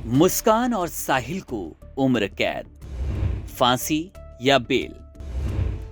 मुस्कान और साहिल को उम्र कैद, फांसी या बेल।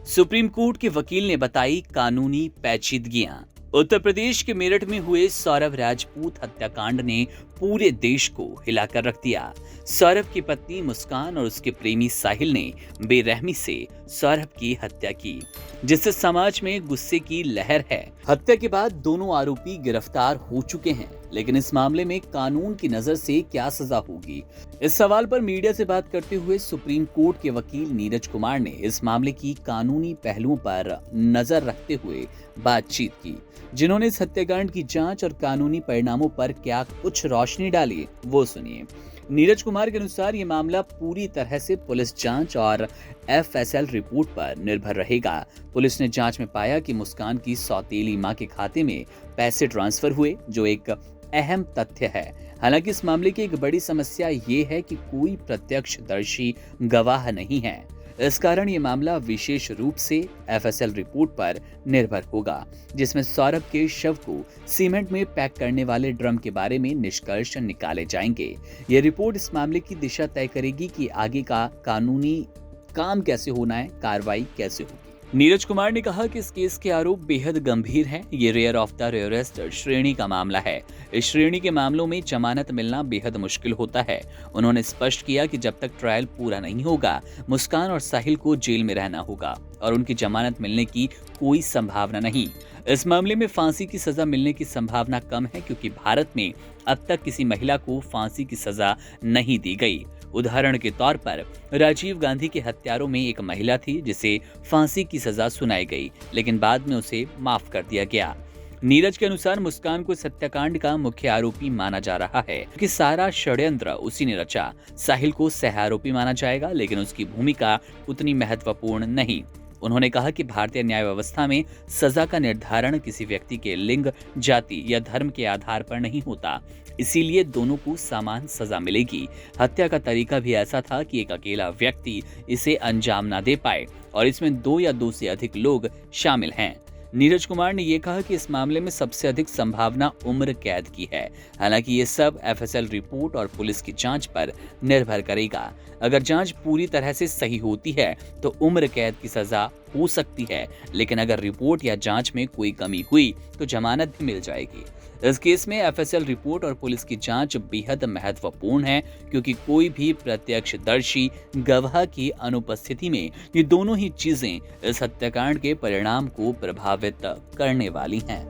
सुप्रीम कोर्ट के वकील ने बताई कानूनी पेचीदगियां। उत्तर प्रदेश के मेरठ में हुए सौरभ राजपूत हत्याकांड ने पूरे देश को हिलाकर रख दिया। सौरभ की पत्नी मुस्कान और उसके प्रेमी साहिल ने बेरहमी से सौरभ की हत्या की, जिससे समाज में गुस्से की लहर है। हत्या के बाद दोनों आरोपी गिरफ्तार हो चुके हैं, लेकिन इस मामले में कानून की नजर से क्या सजा होगी, इस सवाल पर मीडिया से बात करते हुए सुप्रीम कोर्ट के वकील नीरज कुमार ने इस मामले की कानूनी पहलुओं पर नजर रखते हुए बातचीत की, जिन्होंने इस हत्याकांड की जांच और कानूनी परिणामों पर क्या कुछ रोशनी डाली, वो सुनिए। नीरज कुमार के अनुसार ये मामला पूरी तरह से पुलिस जांच और FSL रिपोर्ट पर निर्भर रहेगा। पुलिस ने जांच में पाया कि मुस्कान की सौतेली मां के खाते में पैसे ट्रांसफर हुए, जो एक अहम तथ्य है। हालांकि इस मामले की एक बड़ी समस्या ये है कि कोई प्रत्यक्षदर्शी गवाह नहीं है। इस कारण ये मामला विशेष रूप से FSL रिपोर्ट पर निर्भर होगा, जिसमें सौरभ के शव को सीमेंट में पैक करने वाले ड्रम के बारे में निष्कर्ष निकाले जाएंगे। ये रिपोर्ट इस मामले की दिशा तय करेगी कि आगे का कानूनी काम कैसे होना है, कार्रवाई कैसे होगी। नीरज कुमार ने कहा कि इस केस के आरोप बेहद गंभीर हैं। ये रेयर ऑफ द रेयरेस्ट श्रेणी का मामला है। इस श्रेणी के मामलों में जमानत मिलना बेहद मुश्किल होता है। उन्होंने स्पष्ट किया कि जब तक ट्रायल पूरा नहीं होगा, मुस्कान और साहिल को जेल में रहना होगा और उनकी जमानत मिलने की कोई संभावना नहीं। इस मामले में फांसी की सजा मिलने की संभावना कम है, क्योंकि भारत में अब तक किसी महिला को फांसी की सजा नहीं दी गई। उदाहरण के तौर पर राजीव गांधी के हत्यारों में एक महिला थी जिसे फांसी की सजा सुनाई गई, लेकिन बाद में उसे माफ कर दिया गया। नीरज के अनुसार मुस्कान को इस हत्याकांड का मुख्य आरोपी माना जा रहा है कि सारा षड्यंत्र उसी ने रचा। साहिल को सह आरोपी माना जाएगा, लेकिन उसकी भूमिका उतनी महत्वपूर्ण नहीं। उन्होंने कहा कि भारतीय न्याय व्यवस्था में सजा का निर्धारण किसी व्यक्ति के लिंग, जाति या धर्म के आधार पर नहीं होता, इसीलिए दोनों को समान सजा मिलेगी। हत्या का तरीका भी ऐसा था कि एक अकेला व्यक्ति इसे अंजाम न दे पाए और इसमें 2 या 2 से अधिक लोग शामिल हैं। नीरज कुमार ने यह कहा कि इस मामले में सबसे अधिक संभावना उम्र कैद की है। हालांकि ये सब FSL रिपोर्ट और पुलिस की जांच पर निर्भर करेगा। अगर जांच पूरी तरह से सही होती है तो उम्र कैद की सजा हो सकती है, लेकिन अगर रिपोर्ट या जांच में कोई कमी हुई तो जमानत भी मिल जाएगी। इस केस में FSL रिपोर्ट और पुलिस की जांच बेहद महत्वपूर्ण है, क्योंकि कोई भी प्रत्यक्षदर्शी गवाह की अनुपस्थिति में ये दोनों ही चीजें इस हत्याकांड के परिणाम को प्रभावित करने वाली हैं।